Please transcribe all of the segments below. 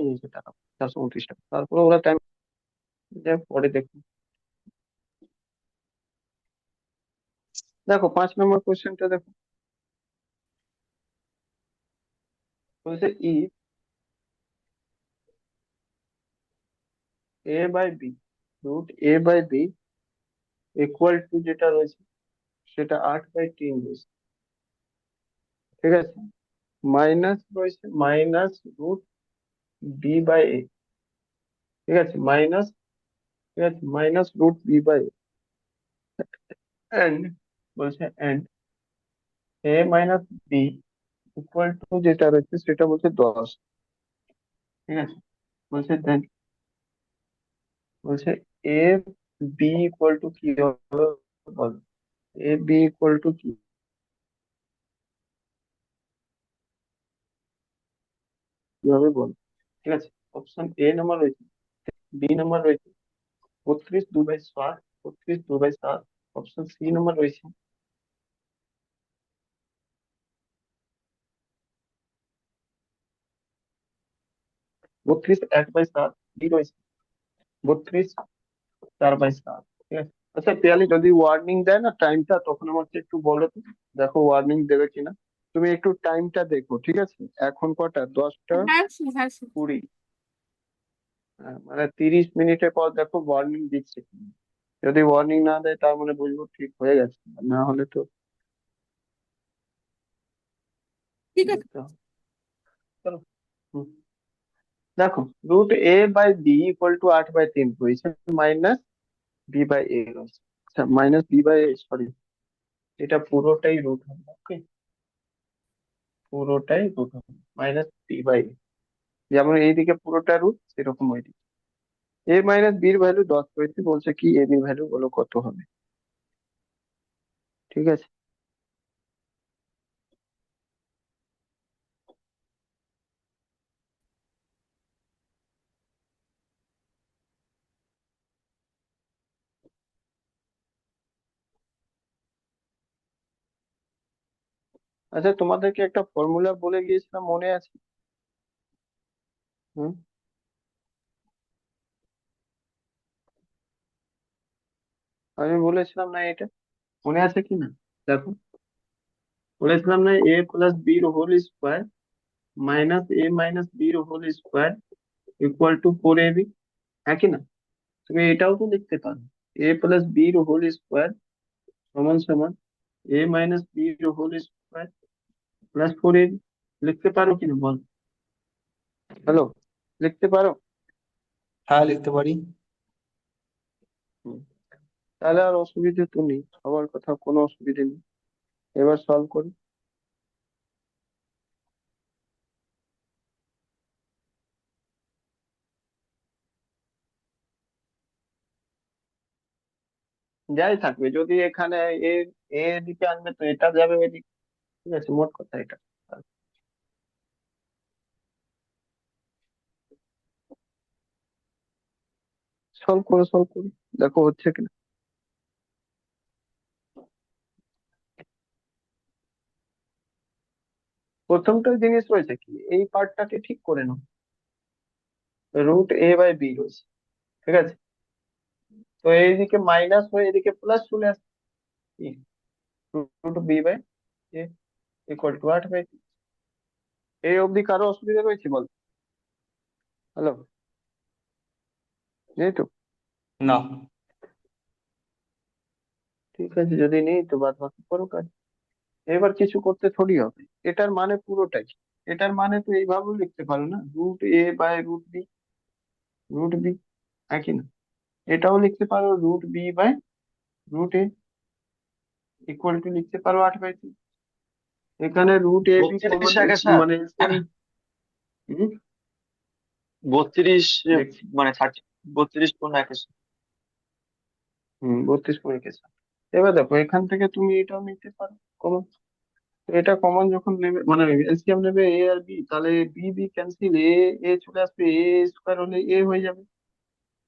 নিয়েছে টাকা, 429 টাকা। তারপরে ওরা টাইম দেয়, পরে দেখো। দেখো 5 নম্বর কোশ্চেনটা দেখো। বলছে if a/b, √a/b equal to যেটা রয়েছে সেটা 8/3 রয়েছে, ঠিক আছে। মাইনাস রয়েছে মাইনাস √b/a, ঠিক আছে, মাইনাস, ঠিক আছে, মাইনাস √b/a, এন্ড বলছে and a - b equal to যেটা রয়েছে সেটা বলছে 10, ঠিক আছে। বলছে দেন, বলছে a b ইকুয়াল টু কি হবে বল, a b ইকুয়াল টু কি কি হবে বল, ঠিক আছে। অপশন এ নাম্বার রয়েছে, বি নাম্বার রয়েছে 32/7, 32/7। অপশন সি নাম্বার রয়েছে 32/1/7, ডি রয়েছে 32/4/7, ঠিক আছে। আচ্ছা পিয়ালি, যদি ওয়ার্নিং দেয় না টাইমটা, তখন আমাকে একটু বলো তো, দেখো ওয়ার্নিং দেবে কিনা। তুমি একটু টাইমটা দেখো, ঠিক আছে। এখন কটা, 10টা 20। মানে 30 মিনিটের পর দেখো ওয়ার্নিং দিচ্ছে কিনা। যদি ওয়ার্নিং না দেয় তার মানে বুঝবো ঠিক হয়ে গেছে, আর না হলে তো ঠিক আছে। দেখতে হবে। চলো। হুম। দেখো √a/b ইকুয়াল টু 8/3 রয়েছে, মাইনাস b/a রয়েছে। আচ্ছা, মাইনাস b/a, সরি, এটা পুরোটাই রুট হবে, ওকে, পুরোটাই রুট হবে, মাইনাস b/a। যেমন এইদিকে পুরোটা রুট, সেরকম ওইদিকে a - b এর ভ্যালু 10 রয়েছে, বলছে কি a b এর ভ্যালু বলো কত হবে, ঠিক আছে। আচ্ছা, তোমাদেরকে একটা ফর্মুলা বলে গিয়েছিলাম, মনে আছে? হুম। আমি বলেছিলাম না এটা, মনে আছে কি না? দেখো, বলেছিলাম না a+b whole square minus a - b whole square equal to 4ab, হ্যাঁ কি না? তুমি এটাও তো লিখতে পারো, a+b হোল স্কোয়ার সমান সমান a - b whole square +4ab। লিখতে পারো কিনা বল, হ্যালো, লিখতে পারো? হ্যাঁ, লিখতে পারি। হুম। তাহলে আর অসুবিধে তো নেই, সবার কথা কোনো অসুবিধে নেই। এবার সলভ করি। যাই থাকবে, যদি এখানে এ এ দিকে আনবে তো এটা যাবে এদিকে, ঠিক আছে, মোট কথা এটা। সলভ করো, দেখো হচ্ছে কিনা। প্রথমটা জিনিস রয়েছে কি, এই পার্টটাকে ঠিক করে নাও, √a/b রয়েছে, ঠিক আছে। তো এইদিকে মাইনাস হয়ে এদিকে প্লাস চলে আসছে, √b/a ইকুয়াল টু 8/3। এই অবধি কারো অসুবিধা রয়েছে বল, হ্যালো, নেই তো? না। ঠিক আছে, যদি নেই তো বাদ বাকি করো কাজ। এবার কিছু করতে থোড়ি হবে, এটার মানে পুরোটাই, এটার মানে তো এইভাবেও লিখতে পারো না, √a/√b, √b, একই না? এটাও লিখতে পারো √b/√a ইকুয়াল টু লিখতে পারো 8/3। এখানে √ab 32 কমন, টাকা স্যার। মানে হুম, 32, দেখছি। মানে 32.1। √32.1। এবার দেখো এখান থেকে তুমি এটাও নিতে পারো কমন। এটা কমন যখন নেবে, মানে এলসিএম নেবে a আর b, তাহলে বি বি ক্যান্সেল, এ চলে আসবে, a² হলে a হয়ে যাবে।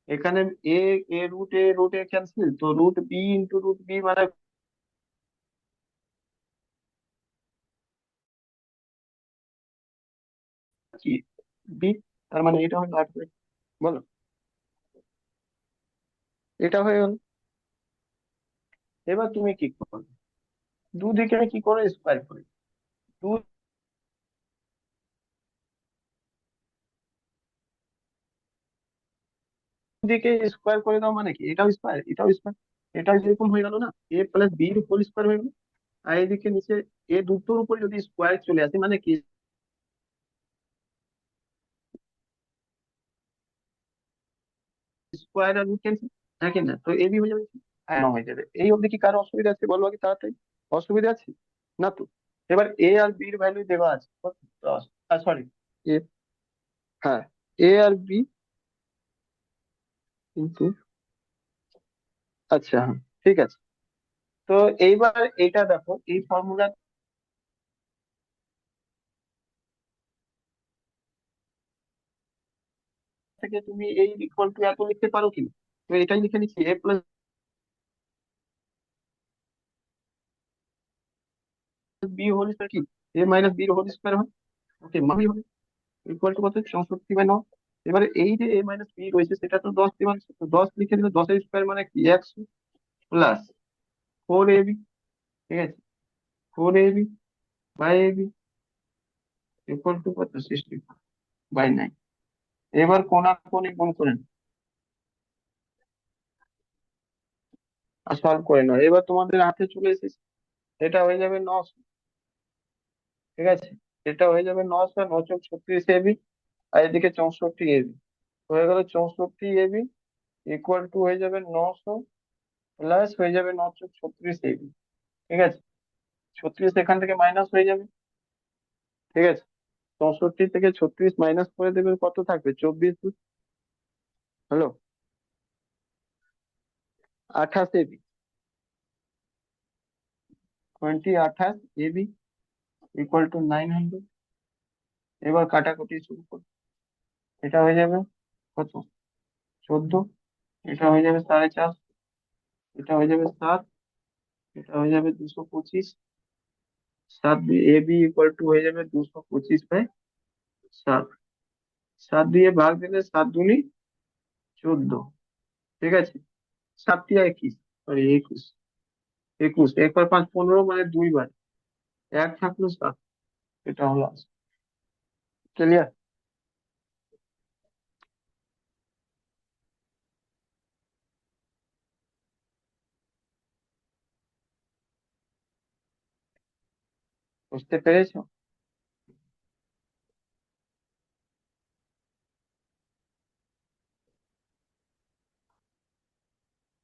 এখানে এ এ √a ক্যান্সেল, তো √b × √b মানে কি, b। তার মানে এটা হলো 8 বাই, বলো, এটা হয়ে গেল। এবার তুমি কি করবে, দুদিকে কি করে স্কোয়ার করে, দুদিকে স্কোয়ার করে দাও, মানে কি এটাও স্কোয়ার এটাও স্কোয়ার, এটাও যেরকম হয়ে গেল না, এ প্লাস বি এর উপর স্কোয়ার হয়ে গেল। আর এদিকে নিচে এ দুটোর উপর যদি স্কোয়ার চলে আসে, মানে কি স্কোয়ার আর রুট ক্যান্সেল, হ্যাঁ কি না, তো এবি হয়ে যাবে, হ্যাঁ হয়ে যাবে। এই অবধি কি কারো অসুবিধা আছে, বলো আগে তাড়াতাড়ি, অসুবিধা আছে না তো? এবার এ আর বি এর ভ্যালু দেওয়া আছে কত? 10, সরি, এ, হ্যাঁ, এ আর বি, কিন্তু আচ্ছা হ্যাঁ, ঠিক আছে। তো এইবার এটা দেখো, এই ফর্মুলা থেকে তুমি এই ইকুয়াল টু এত লিখতে পারো কি? তো এটাই লিখে নিচ্ছি, এ প্লাস বি হোল স্কয়ার কি, এ মাইনাস বি হোল স্কয়ার হয়, ওকে, মানে হবে ইকুয়াল টু কত, 64/9। এবারে এই যে এ মাইনাস বি রয়েছে সেটা তো 10 দিয়ে ভাগ, তো 10 লিখে দিলে 10 এর স্কয়ার মানে কি 100 প্লাস 4ab, ঠিক আছে, 4ab by ab equal to কত, 64/9। এবার কোনাকুনি গুণ করে নাও আর সলভ করে নাও। এবার তোমাদের হাতে চলে এসেছে, এটা হয়ে যাবে 900, ঠিক আছে, এটা হয়ে যাবে 900, 9 × 36 ab, আর এদিকে 64ab, হয়ে গেল 64ab ইকুয়াল টু হয়ে যাবে 900 প্লাস হয়ে যাবে 9 × 36ab, ঠিক আছে, 36 এখান থেকে মাইনাস হয়ে যাবে, ঠিক আছে, 64 থেকে 36 মাইনাস করে দেবে, কত থাকবে, 24, হলো 28ab, 28ab ইকুয়াল টু 900। এবার কাটাকুটি শুরু করো, এটা হয়ে যাবে কত, 14, এটা হয়ে যাবে 4.5, এটা হয়ে যাবে 7, এটা হয়ে যাবে 225, 7 দিয়ে এ বি ইকুয়াল টু হয়ে যাবে 225/7, 7 দিয়ে ভাগ দিলে 7 × 2 = 14, ঠিক আছে, 7 × 21, সরি 21, 21 1 বার 5 15, মানে 2 বার, এক থাকলো 7, এটা হলো ক্লিয়ার? বুঝতে পেরেছো?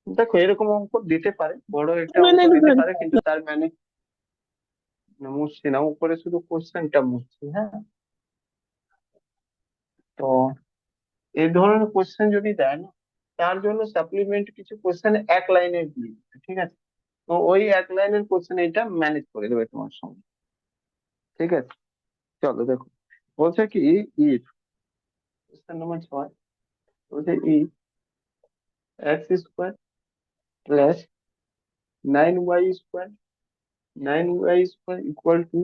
দেখো এরকম অঙ্ক দিতে পারে, বড় একটা অঙ্ক দিতে পারে, কিন্তু তার মানে মুছছি না, উপরে শুধু কোশ্চেনটা মুছছি, হ্যাঁ। তো এই ধরনের কোশ্চেন যদি দেয় না, তার জন্য সাপ্লিমেন্ট কিছু কোশ্চেন এক লাইনের দিয়ে দিবে, ঠিক আছে, তো ওই এক লাইনের কোশ্চেন এটা ম্যানেজ করে দেবে তোমার সঙ্গে, ঠিক আছে। চলো দেখো, বলছে কি, ইফ, কোশ্চেন নম্বর 6, বলছে if x² plus 9y², 9y² equal to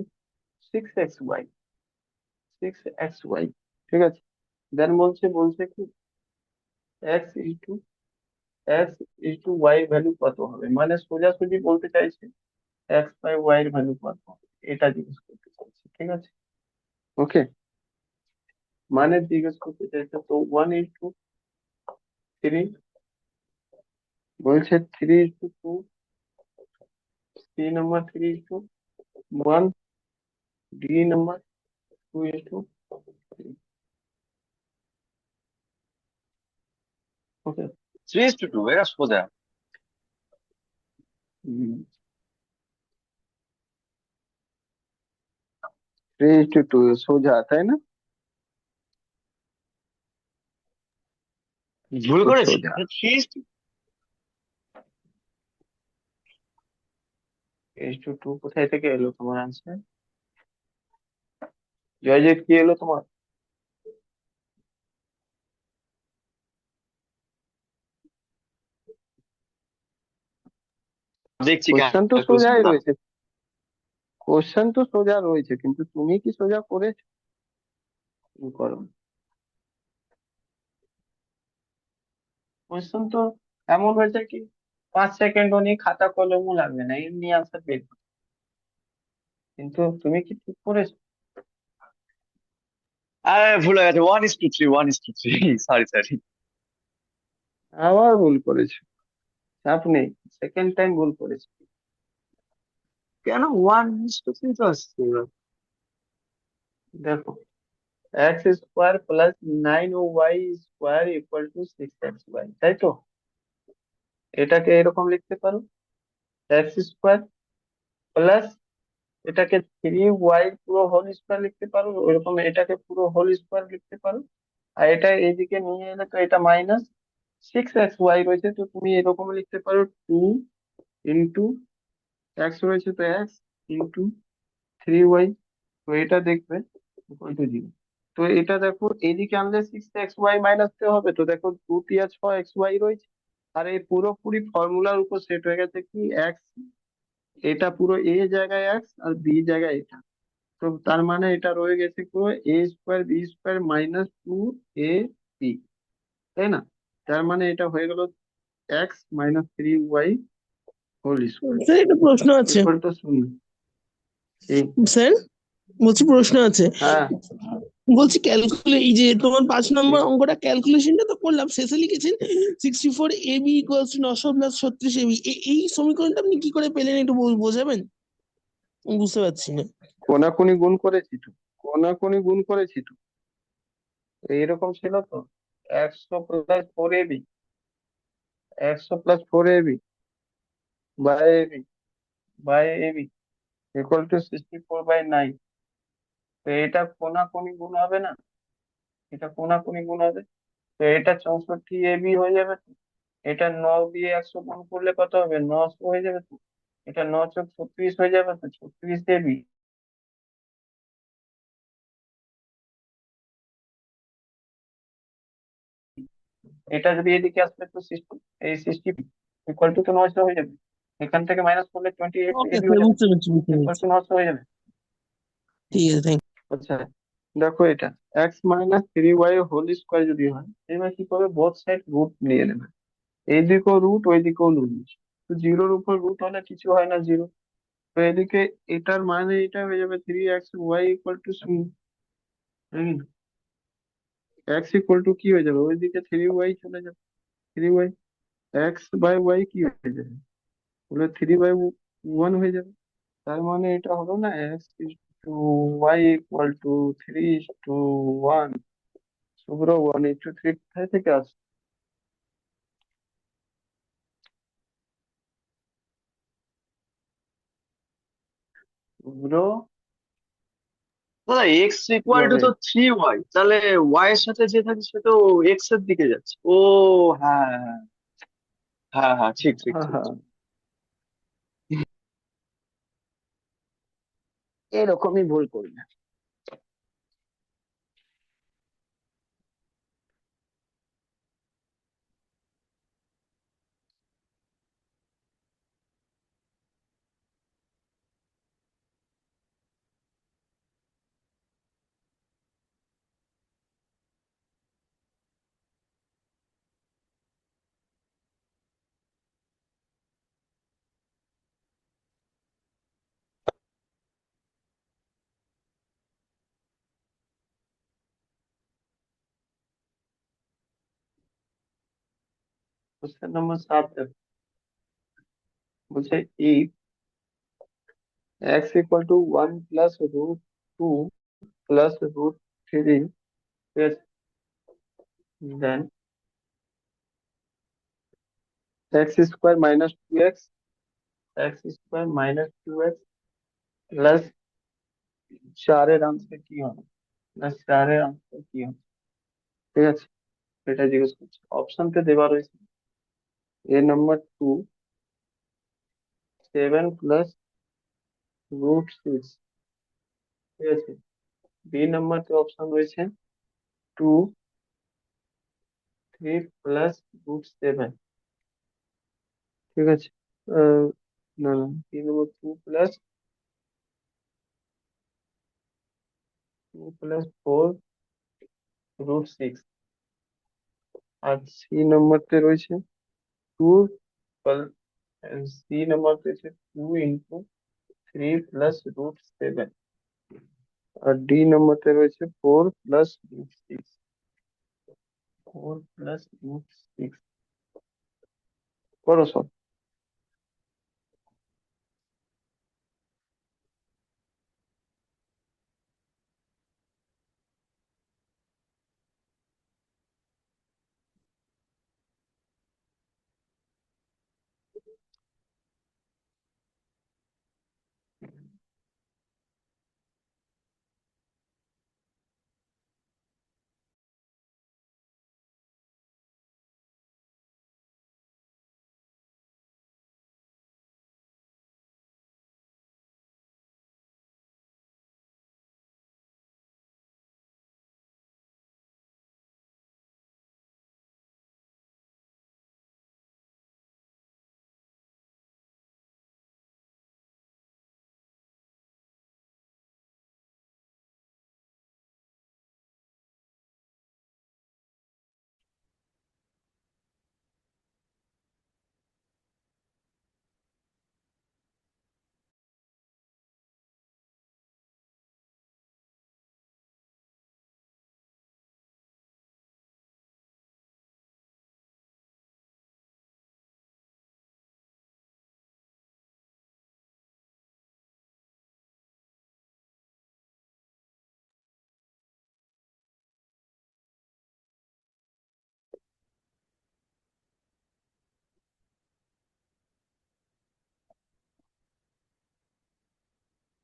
6xy, 6xy, ঠিক আছে, দেন বলছে কি x is to y value কত হবে, মানে সোজাসুজি বলতে চাইছে x/y এর ভ্যালু কত হবে, এটা জিজ্ঞেস করতে চাইছে, ঠিক আছে, ওকে, মানে জিজ্ঞেস করতে চাইছে, তো 1:3, বলছে 3:2, সি নাম্বার 3:1, ডি নাম্বার 2:3, ওকে। 3:2, এটা সোজা। 3:2 সোজা, তাই না? ভুল করেছি, সোজা, 3:2। 3:2 কোথায় থেকে এলো তোমার আনসার, জয়জিৎ, কি এলো তোমার? দেখছি কোশ্চেন তো ক্যালকুলেশন সোজাই দাও। রয়েছে, কোশ্চেন তো সোজা রয়েছে, কিন্তু তুমি কি সোজা করেছো, কি করো? কোয়েশ্চেন তো এমন হয়েছে কি 5 সেকেন্ডও নেই, খাতা কলমও লাগবে না, এমনি আনসার বের করো। কিন্তু তুমি কি ঠিক করেছো? আরে ভুলে গেছে, 1:3, 1:3, সরি সরি। আবার ভুল করেছো, চাপ নেই, সেকেন্ড টাইম ভুল করেছো। কেন 1:3 তো আসছে এবার? দেখো, x square plus 9y square equal two 6xy, তাই তো? এটাকে এরকম লিখতে পারো, এক্স স্কোয়ার প্লাস, এটাকে 3y পুরো হোল স্কোয়ার লিখতে পারো, ওইরকম এটাকে পুরো হোল স্কোয়ার লিখতে পারো। আর এটা এইদিকে নিয়ে এলে তো এটা মাইনাস 6xy রয়েছে, তো তুমি এরকম লিখতে পারো 2 ইন্টু এক্স রয়েছে তো এক্স ইন্টু 3y। তো এটা দেখবে ইকুয়াল টু 0। তো এটা দেখো এইদিকে আনলে 6xy মাইনাস হবে, তো দেখো 2 আর 6xy রয়েছে। আর এই পুরোপুরি ফর্মুলার উপর সেট হয়ে গেছে কি এক্স, এটা পুরো এ জায়গায় এক্স আর বি জায়গায় এটা। তো তার মানে এটা রয়ে গেছে পুরো a square b square minus 2 a তাই না? তার মানে এটা হয়ে গেল x-3y হোল স্কোয়ার স্যার একটা প্রশ্ন আছে। Equal to 0। এই, স্যার বলছি প্রশ্ন আছে। হ্যাঁ, বলছি এই যে তোমার 5 নম্বর ঠিক। অঙ্কটা ক্যালকুলেশনটা তো করলাম, শেষে লিখেছেন 64 AB ইকুয়ালস টু 900 + 36 AB। এই সমীকরণটা আপনি কি করে পেলেন একটু বোঝাবেন? আমি বুঝতে পারছি না। কোনাকুনি গুণ করেছি তো, কোনাকুনি গুণ করেছি তো, এইরকম ছিল তো। 100 + 4ab, 100 + 4ab by ab equal to 64/9। তো এটা কোনাকুনি গুণ হবে না, এটা কোনাকুনি গুণ হবে। তো এটা 64ab হয়ে যাবে তো। এটা 9 দিয়ে 100 গুণ করলে কত হবে, 900 হয়ে যাবে তো। এটা 9 × 36 হয়ে যাবে তো, 36ab। এটা যদি এদিকে আসবে তো 60, এই 60 ইকুয়াল টু তো 900 হয়ে যাবে। এখান থেকে মাইনাস করলে 28 ওকে এবি স্যার, হয়ে যাবে, বুঝতে পেরেছি বুঝতে ইকুয়াল পেরেছি। টু 900 হয়ে যাবে। ঠিক আছে, থ্যাংক আচ্ছা, দেখো এটা x-3y হোল স্কোয়ার যদি হয়, এবার কি করবে, বোথ সাইড রুট নিয়ে নেবে, এই দিকেও রুট ওই দিকেও রুট। তো জিরোর উপর রুট হলে কিছু হয় না, জিরো। তো এদিকে এটার মানে এটা হয়ে যাবে 3xy equal to 0। X equal to কি হয়ে যাবে, ওইদিকে 3y চলে যাবে, 3y, x/y কি হয়ে যাবে, বলে 3/1 হয়ে যাবে। তার মানে এটা হলো না x/y ইকুয়াল টু 3:1। শুভ্র 1:3 কোথায় থেকে আসছে? শুভ্র দাদা এক্স ইকুয়াল টু কিভাবে? তো 3y, তাহলে ওয়াই এর সাথে যে থাকে সে তো এক্স এর দিকে যাচ্ছে। ও হ্যাঁ হ্যাঁ হ্যাঁ হ্যাঁ, ঠিক ঠিক ঠিক আহা, ঠিক। এরকমই ভুল করি না। কোশ্চেন নম্বর 7 দেখো, বলছে if x = 1 + √2 + √3, then x² - 2x plus 4 এর আনসার কি হবে, না 4 এর আনসার কি হবে? ঠিক আছে, এটা জিজ্ঞেস করছি, অপশনতে দেওয়া রয়েছে a নাম্বার 2 7 + √6, ঠিক আছে। বি নাম্বার অপশন রয়েছে 2 3 + √7, ঠিক আছে। আহ, না না, বি নাম্বার 2 + 4 √6, আর সি নম্বরতে রয়েছে টু, সি নম্বর রয়েছে 2 × 3 + √7, আর ডি নম্বরতে রয়েছে 4 + √6, 4 + √6। করো সব।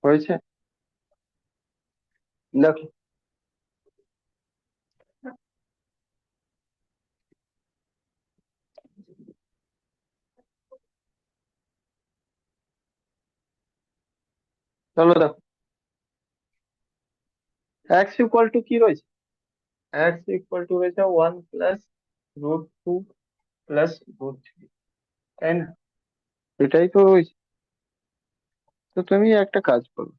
হয়েছে? দেখো, চলো দেখো, x = কি রয়েছে? x = রয়েছে 1 + √2 +√3, তাই না? এটাই তো রয়েছে। তো তুমি একটা কাজ করো,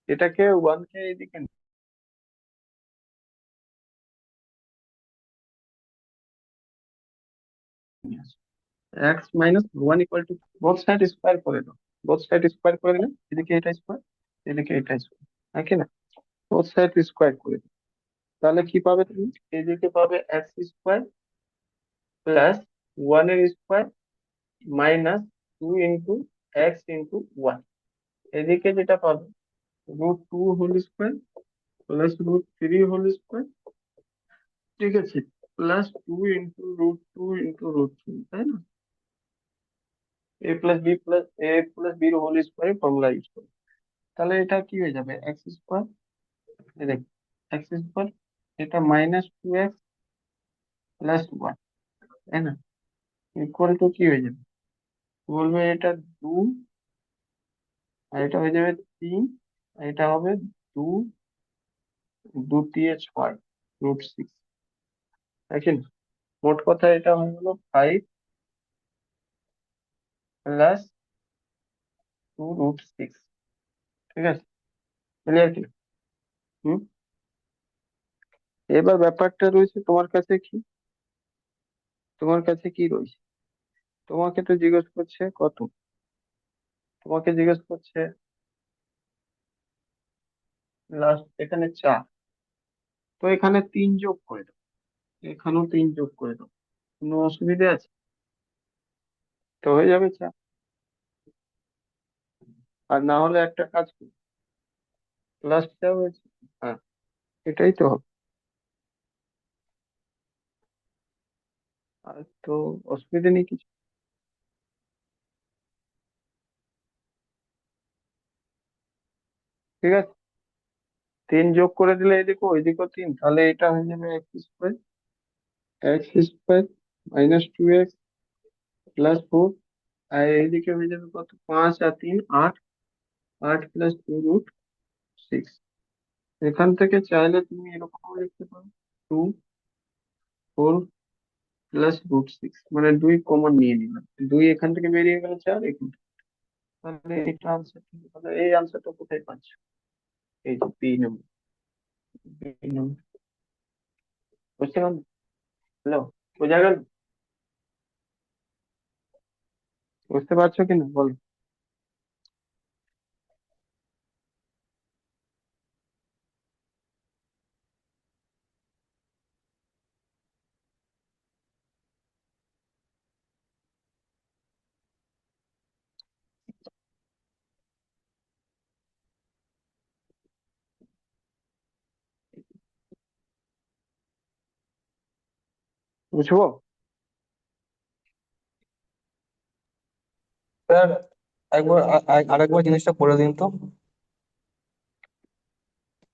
এটাকে 1 কে এদিকে নিয়ে আসো। x - 1 = বোথ সাইড স্কোয়ার করে দাও। বোথ সাইড স্কোয়ার করে দিলে এদিকে এটা স্কোয়ার, এদিকে এটা স্কোয়ার, নাকি না? বোথ সাইড স্কোয়ার করে দিও। তাহলে কি পাবে তুমি? এদিকে পাবে x² + 1 এর স্কোয়ার -2 × x × 1। এদিকে যেটা পাবে √2 হোল স্কোয়ার +√3 হোল স্কোয়ার, ঠিক আছে, +2 × √2 × √3, তাই না? a + b + ফর্মুলা ইউজ করে। তাহলে এটা কি হয়ে যাবে? x², দেখ, x², এটা -2x + 1, তাই না? = কি হয়ে যাবে? বলবে এটা 2, আর এটা হয়ে যাবে 3, আর এটা হবে 2 × 2 = 6 নাকি না? মোট কথা এটা হয়ে গেল 5 + 2 √6, ঠিক আছে? ক্লিয়ার কি? হুম। এবার ব্যাপারটা রয়েছে, তোমার কাছে কি, তোমার কাছে কি রয়েছে? তোমাকে তো জিজ্ঞেস করছে কত, তোমাকে জিজ্ঞেস করছে লাস্ট এখানে 4, তো এখানে 3 যোগ করে দাও, এখানেও 3 যোগ করে দাও, কোনো অসুবিধা আছে? তো হয়ে যাবে 4। আর না হলে একটা কাজ করি, লাস্ট যা হয়েছে, হ্যাঁ, এটাই তো হবে। আর তো অসুবিধা নেই কিছু। ঠিক আছে, 3 যোগ করে দিলে এদিকে ওইদিকেও 3, তাহলে এটা হয়ে যাবে x² -2x + 4, আর এইদিকে হয়ে যাবে কত? 5 আর 3 8, 8 + 2√6। এখান থেকে চাইলে তুমি এরকম লিখতে পারো 2 4 + √6, মানে 2 কমন নিয়ে নিলাম, 2 এখান থেকে বেরিয়ে গেল, 4 এখান থেকে। তাহলে এটা আনসার, তাহলে এই আনসারটা কোথায় পাচ্ছ? এই যে বি নম্বর, বি নম্বর। বুঝতে পারলে? হ্যালো? বোঝা গেল? বুঝতে পারছো কি না বলো? বুঝবো? স্যার, একবার আরেকবার জিনিসটা করে দিন তো,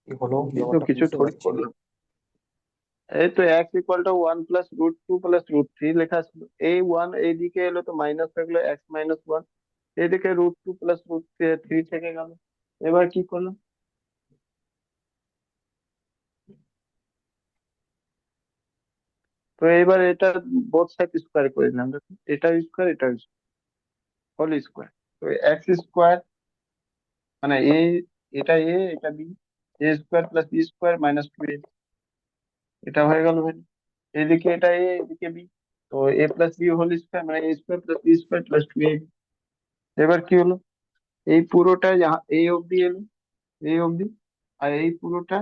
কি হলো এই তো ব্যাপারটা কিছু বুঝতে থোড়ি পারছি না। করলাম। এই তো এক্স ইকুয়াল টু 1 + √2 + √3 লেখা ছিল। এই 1 এইদিকে এলো তো মাইনাস থাকলো, x - 1। এদিকে √2 + √3 থেকে গেল। এবার কি করলাম? তো এবার এটা বোথ সাইড স্কোয়ার করে দিলাম, দেখো এটা স্কোয়ার এটা হোল স্কোয়ার। তো x² মানে এ, এটা এ এটা বি, a² + b² -2a, এটা হয়ে গেল ভাই। এদিকে এটা এ এদিকে বি, তো a + b² মানে a² + b² + 2ab। এবার কি হলো? এই পুরোটা এই অবধি এলো, এই অবধি, আর এই পুরোটা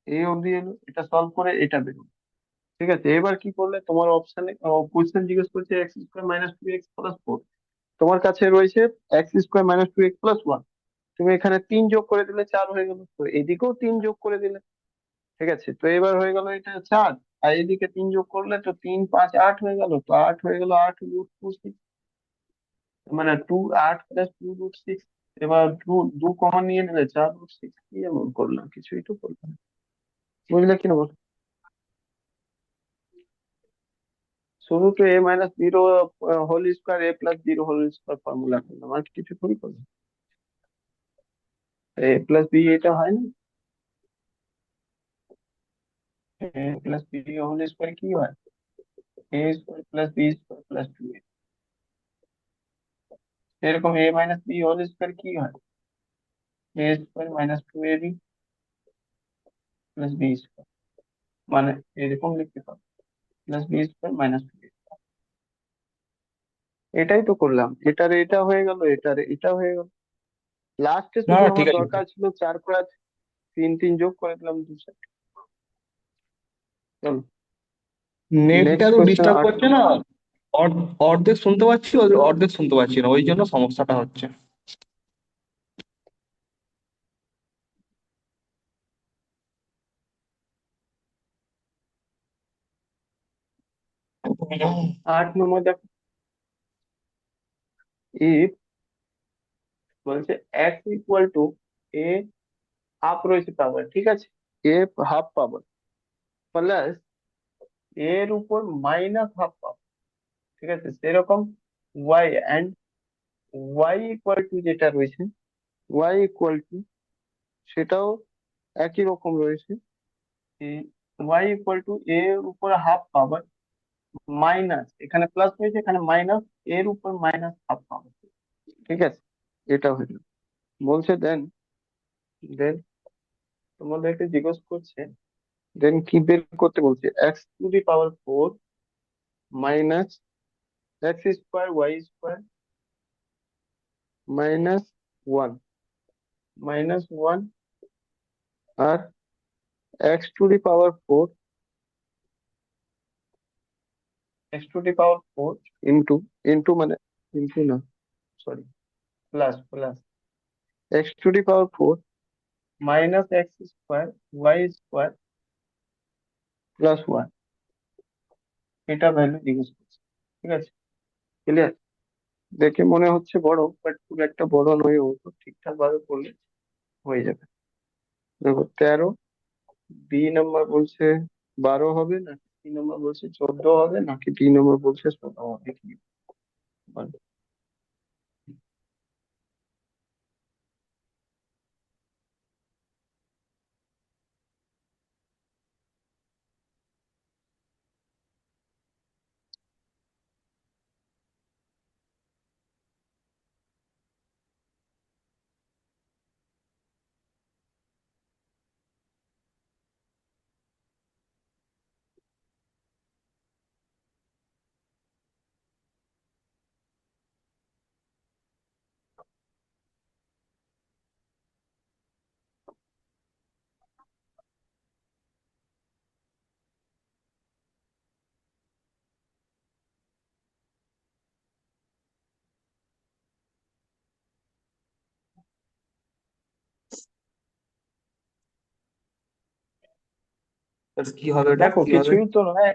এই অবধি এলো, এটা সলভ করে এটা বেরোলো। ঠিক আছে, এবার কি করলে তোমার অপশানে কোশ্চেন জিজ্ঞেস করছে x² - 2x + 4, তোমার কাছে রয়েছে x² - 2x + 1। তুমি এখানে 3 যোগ করে দিলে 4 হয়ে গেল, তো এদিকেও 3 যোগ করে দিলে। ঠিক আছে, তো এবার হয়ে গেল এটা 4, আর এদিকে 3 যোগ করলে তো 3 5 8 হয়ে গেল, তো 8 হয়ে গেল 8 √2 6, মানে 8 + 2 √6। এবার 2 কমন নিয়ে নিলে 4 √6, কি এমন করলাম? কিছুই তো করলাম না। বুঝলে কি না বল? শুধু তো a - 0 হোল স্কোয়ার ফর্মুলা করলাম, আর কিছু থোড়ি করলাম। a + b এটা হয় না? a + b হোল স্কোয়ার কি হয়? a² + b² + 2a। এরকম a - b হোল স্কোয়ার কি হয়? a² - 2ab + b², মানে এরকম লিখতে পারো, +b² - 2a। এটাই তো করলাম, এটার এটা হয়ে গেল, এটার এটা হয়ে গেল। লাস্টে না শুধু না, আমার ঠিক আছে। দরকার ছিল 4 + 3 3 যোগ করে দিলাম 2 সাইড। চলো নেটটা নেক্সট তো কোশ্চেন, ডিস্টার্ব 8 করছে না। নম্বর। অর্ধেক শুনতে পাচ্ছি, অর্ধেক শুনতে পাচ্ছি না, ওই জন্য সমস্যাটা হচ্ছে। আট নম্বর দেখো, ইফ বলছে x = a হাফ রয়েছে পাওয়ার, ঠিক আছে, a হাফ পাওয়ার প্লাস এর উপর -1/2 পাওয়ার, ঠিক আছে, সেরকম y অ্যান্ড y = যেটা রয়েছে, y = সেটাও একই রকম রয়েছে। y = এর উপর হাফ পাওয়ার মাইনাস, এখানে প্লাস রয়েছে এখানে মাইনাস, এর উপর -1/2 পাওয়ার। ঠিক আছে, এটা হলো। বলছে দেন, দেন তোমাদেরকে জিজ্ঞেস করছে, দেন কি বের করতে বলছে? x⁴ মাইনাস x² y² -1, -1, আর x⁴, x⁴ ইন্টু, ইন্টু মানে ইন্টু না, sorry, plus plus x⁴ -x² y² + 1, এটা ভ্যালু জিজ্ঞেস করছে। ঠিক আছে, ক্লিয়ার? দেখে মনে হচ্ছে বড়, বাট খুব একটা বড় নয়, ও তো ঠিকঠাক ভাবে করলে হয়ে যাবে। দেখো 13, বি নাম্বার বলছে 12 হবে, নাকি সি নাম্বার বলছে 14 হবে, নাকি ডি নাম্বার বলছে 16 হবে, কি বলো? কি হবে ওটা, দেখো কি হবে? কিছুই তো নয়।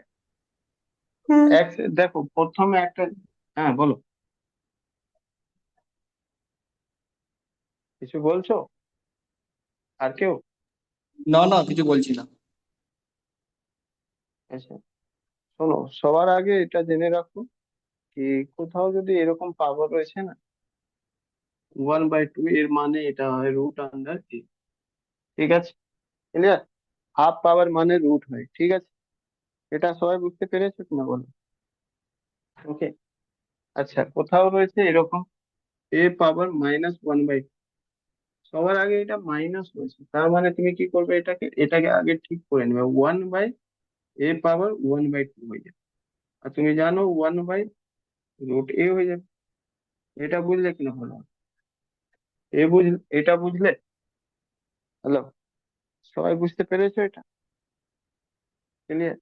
এক দেখো প্রথমে একটা, হ্যাঁ বলো, কিছু বলছো আর কেউ? না না, কিছু বলছি না। আচ্ছা, শোনো, সবার আগে এটা জেনে রাখো কি, কোথাও যদি এরকম পাওয়ার রয়েছে না 1/2, এর মানে এটা হয় রুট আন্ডার এ। ঠিক আছে, ক্লিয়ার? হাফ পাওয়ার মানে রুট হয়, ঠিক আছে? এটা সবাই বুঝতে পেরেছো কিনা বলো? ওকে। আচ্ছা, কোথাও রয়েছে এরকম a⁻−1/2, সবার আগে এটা মাইনাস রয়েছে, তার মানে তুমি কি করবে, এটাকে এটাকে আগে ঠিক করে নেবে, 1/a⁻1/2 হয়ে যাবে। আর তুমি জানো 1/√a হয়ে যাবে। এটা বুঝলে কিনা ভালো হবে? এটা বুঝলে? হ্যালো, সবাই বুঝতে পেরেছো এটা? ক্লিয়ার?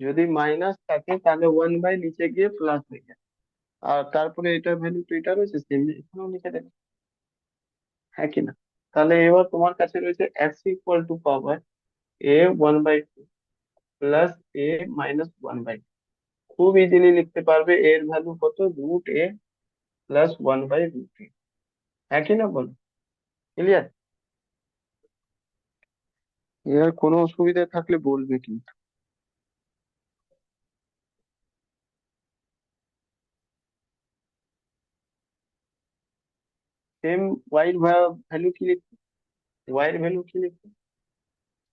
যদি মাইনাস থাকে তাহলে 1/, নিচে গিয়ে প্লাস হয়ে যায়। আর তারপরে এটার ভ্যালু তো এটা রয়েছে সেম, এখানেও লিখে দেবে, হ্যাঁ কিনা? তাহলে এবার তোমার কাছে রয়েছে x = পাওয়ার a1/2 প্লাস a−1/2। খুব ইজিলি লিখতে পারবে এর ভ্যালু কত, √a প্লাস 1/√a। হ্যাঁ কি না বলো? ক্লিয়ার? এর কোনো অসুবিধা থাকলে বলবে কিন্তু। সেম ওয়াই এর ভ্যালু কি লিখবে, ওয়াই এর ভ্যালু কি লিখবে?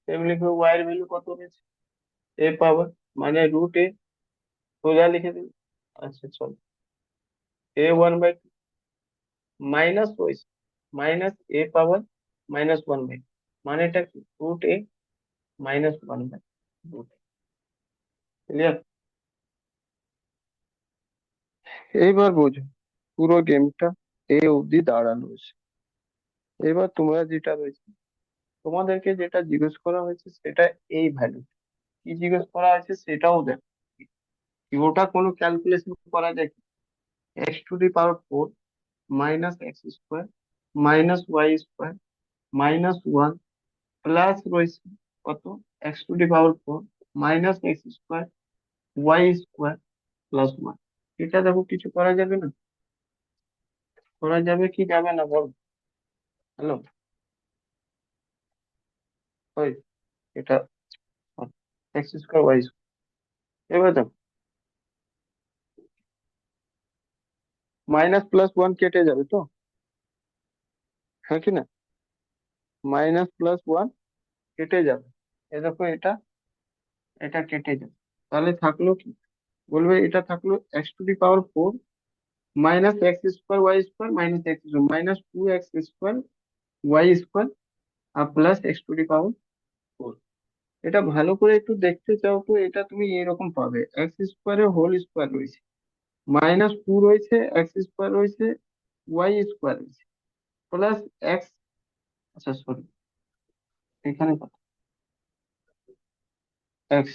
সেম লিখবে, ওয়াই এর ভ্যালু কত রয়েছে, এ পাওয়ার মানে √a, সোজা লিখে দিবে। আচ্ছা চলো, a1/2 মাইনাস রয়েছে, -a⁻−1/2, মানেটা কি, √a−1/√a। ক্লিয়ার? এইবার বোঝো পুরো গেমটা এ অবধি দাঁড়ানো হয়েছে। এবার তোমরা যেটা রয়েছে, তোমাদেরকে যেটা জিজ্ঞেস করা হয়েছে সেটা এই ভ্যালু, কি জিজ্ঞেস করা হয়েছে সেটাও দেখো। কি ওটা কোনো ক্যালকুলেশন করা যায় কি, x⁴ -x² -y² -1 প্লাস রয়েছে কত, x⁴ -x²y² +1। এটা দেখো কিছু করা যাবে না? করা যাবে কি যাবে না বল? হ্যালো, ওই এটা x²y², এবার দেখো মাইনাস প্লাস ওয়ান কেটে যাবে তো, হ্যাঁ কি না? মাইনাস প্লাস ওয়ান কেটে যাবে, এ দেখো এটা, এটা কেটে যাবে, তাহলে থাকলো কি, বলবে এটা থাকলো x⁴ -x²y² -2x²y² আর প্লাস x⁴ এটা ভালো করে একটু দেখতে চাও তো, এটা তুমি এরকম পাবে, x² হোল স্কোয়ার রয়েছে, -2 রয়েছে, x² রয়েছে, y² রয়েছে, প্লাস এক্স, আচ্ছা সরি, এখানে কত, এক্স,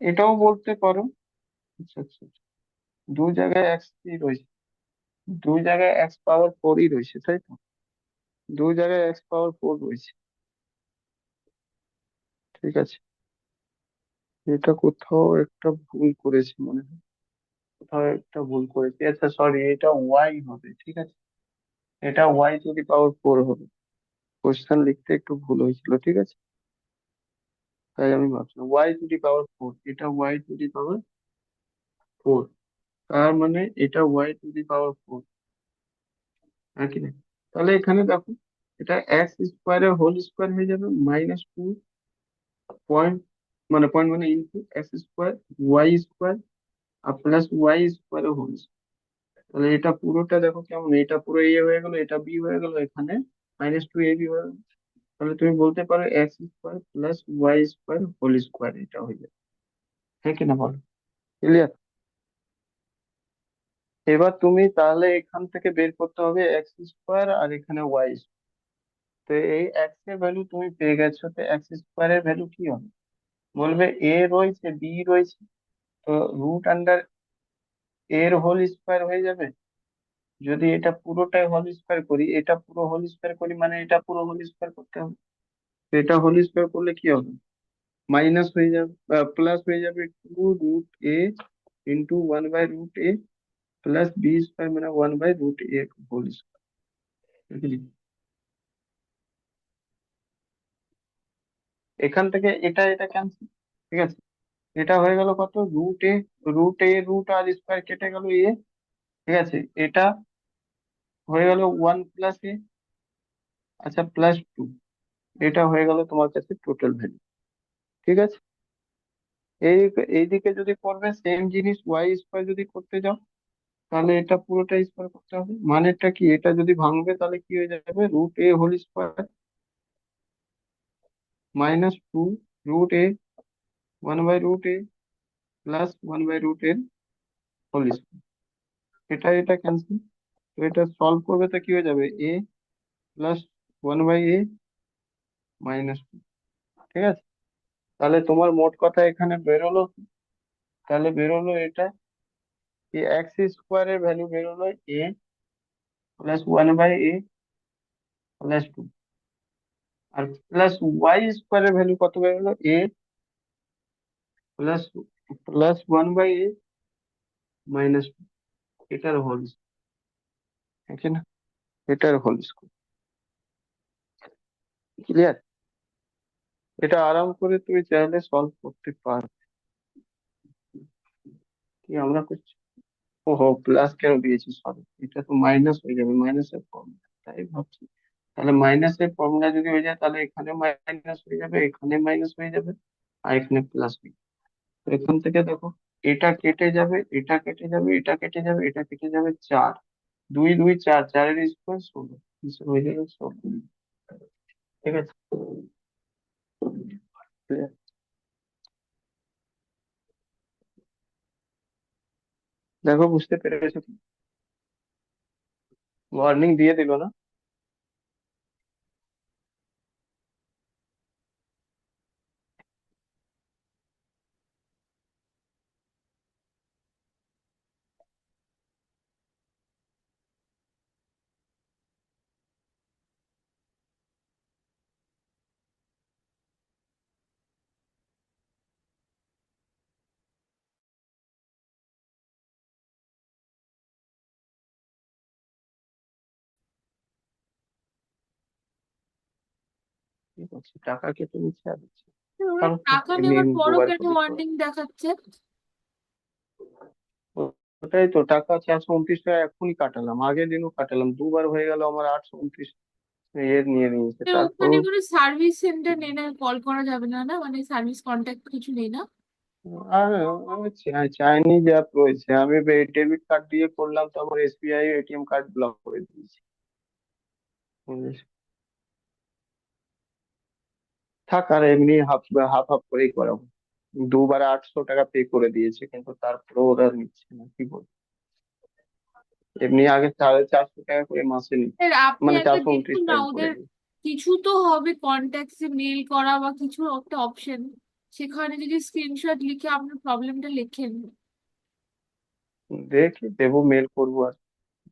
এটাও বলতে পারো। আচ্ছা আচ্ছা আচ্ছা। দু জায়গায় এক্স রয়েছে, দুই জায়গায় x⁴ রয়েছে তাই তো, দুই জায়গায় x⁴ রয়েছে, ঠিক আছে? এটা কোথাও একটা ভুল করেছি মনে হয়, কোথাও একটা ভুল করেছি, আচ্ছা সরি, এটা ওয়াই হবে, ঠিক আছে? এটা y⁴ হবে, কোশ্চেন লিখতে একটু ভুল হয়েছিল, ঠিক আছে? তাই আমি ভাবছিলাম y⁴, এটা y⁴, তার মানে এটা y⁴ হ্যাঁ কি না? তাহলে এখানে দেখো, এটা x² এর হোল স্কোয়ার হয়ে যাবে, -2 পয়েন্ট, পয়েন্ট মানে ইনটু x² y² আর প্লাস y² এর হোল। তাহলে এটা পুরোটা দেখো কেমন, এটা পুরো এ হয়ে গেল, এটা বি হয়ে গেল, এখানে -2ab হয়ে গেল। তাহলে তুমি বলতে পারো x² plus y² whole square, এটা হয়ে যাবে, হ্যাঁ কিনা বলো? ক্লিয়ার? এবার তুমি তাহলে এখান থেকে বের করতে হবে x² আর এখানে y। তো এই এক্স এর ভ্যালু তুমি পেয়ে গেছো, তো x² এর ভ্যালু কি হবে, বলবে এ রয়েছে বি রয়েছে, তো √এর হোল স্কোয়ার হয়ে যাবে, যদি এটা পুরোটাই হোল স্কোয়ার করি, এটা পুরো হোল স্কোয়ার করি, মানে এটা পুরো হোল স্কোয়ার করতে হবে। তো এটা হোল স্কোয়ার করলে কি হবে, মাইনাস হয়ে যাবে, প্লাস হয়ে যাবে 2√a into 1/√a plus B square, মানে 1/√a হোল স্কোয়ার। এখান থেকে এটা এটা ক্যান্সেল, ঠিক আছে। এটা হয়ে গেল কত, √a √a√r² কেটে গেল এ, ঠিক আছে। এটা হয়ে গেল 1 + a, আচ্ছা, +2। এটা হয়ে গেল তোমার কাছে টোটাল ভ্যালু, ঠিক আছে। এই এইদিকে যদি করবে সেম জিনিস y² যদি করতে যাও, তাহলে এটা পুরোটা স্কোয়ার করতে হবে। মানেটা কি, এটা যদি ভাঙবে তাহলে কি হয়ে যাবে, √a² -2 √a 1/√a plus 1/√a whole square. এটা এটা ক্যান্সেল, তো এটা সলভ করবে তো কি হয়ে যাবে, a প্লাস 1/a -2, ঠিক আছে। তাহলে তোমার মোট কথা এখানে বেরোলো কি? তাহলে বেরোলো এটা, এই x² ভ্যালু বেরোলো a প্লাস 1/a +2, আর প্লাস y² ভ্যালু কত বেরোলো, a প্লাস প্লাস 1/a -2। এটার হোল, ঠিক আছে না, এটার হোল স্কোয়ার। ক্লিয়ার? এটা আরাম করে তুমি চাইলে সলভ করতে পারো। কি আমরা করছি, ওহো প্লাস কেন দিয়েছি, সরি, এটা তো মাইনাস হয়ে যাবে, মাইনাসের ফর্মুলা, তাই ভাবছি। তাহলে মাইনাসের ফর্মুলা যদি হয়ে যায়, তাহলে এখানে মাইনাস হয়ে যাবে, এখানে মাইনাস হয়ে যাবে, আর এখানে প্লাস হয়ে যাবে। তো এখান থেকে দেখো, এটা কেটে যাবে, এটা কেটে যাবে, এটা কেটে যাবে, এটা কেটে যাবে, 4 2 2 4, 4 এর স্কোয়ার 16, হয়ে যাবে 16, ঠিক আছে। Clear? দেখো বুঝতে পেরেছো কি, ওয়ার্নিং দিয়ে দিল না? ঠিক আছে, টাকা কেটে নিচ্ছে আর দিচ্ছে, ওরা কারণ টাকা এমনি নেওয়ার পরও দুবার কেন করে করো। ওয়ার্নিং দেখাচ্ছে? ওটাই তো, টাকা 429 টাকা এখনই কাটালাম, আগের দিনও কাটালাম, দুবার হয়ে গেল আমার 829 এর নিয়ে নিয়েছে, ওখানে তারপরও। কোনো সার্ভিস সেন্টার নেই না, কল করা যাবে না? না মানে সার্ভিস কন্ট্যাক্ট কিছু নেই না? আর আমি চাইনিজ অ্যাপ রয়েছে, আমি ডেবিট কার্ড দিয়ে করলাম, তারপর এসবিআই এটিএম কার্ড ব্লক করে দিয়েছি। বুঝেছ? থাক, আর এমনি হাফ হাফ হাফ করেই করাবো। দুবার 800 টাকা পে করে দিয়েছে, কিন্তু তারপরে ওরা নিচ্ছে না, কি বলবো। এমনি আগে 450 টাকা করে মাসে নিচ্ছে, স্যার আপনি মানে একবার দেখুন 429 না, টাকা করে ওদের দিচ্ছে। কিছু তো হবে কন্ট্যাক্টসে মেল করা বা কিছু একটা অপশন, সেখানে যদি স্ক্রিনশট লিখে আপনার প্রবলেমটা লেখেন। দেখি দেবো, মেল করবো, আর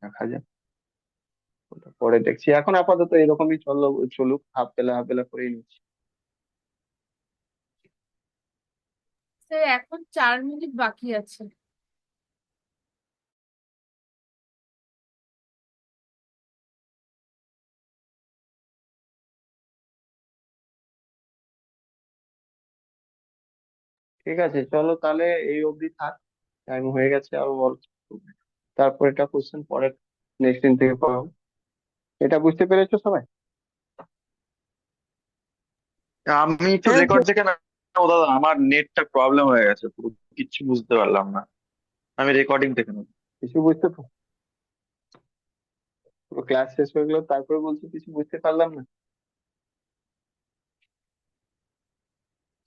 দেখা যাক, ওটা পরে দেখছি। এখন আপাতত এরকমই চলুক, হাফ বেলা করেই নিচ্ছি। স্যার এখন 4 মিনিট বাকি আছে। ঠিক আছে, চলো তাহলে এই অবধি থাক, টাইম হয়ে গেছে আরো অল্প। তারপর এটা কোশ্চেন পরে নেক্সট দিন থেকে পড়াবো। এটা বুঝতে পেরেছো সবাই? আমি একটু হ্যাঁ, রেকর্ড দেখে না, ও দাদা আমার নেটটা প্রবলেম হয়ে গেছে, পুরো কিচ্ছু বুঝতে পারলাম না। আমি রেকর্ডিং দেখে নেবো। কিছু পুরো ক্লাস শেষ হয়ে গেলো, তারপরে বলছি কিছু বুঝতে পারলাম না।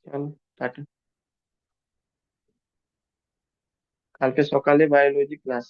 চলো, টাটা। কালকে সকালে বায়োলজি ক্লাস।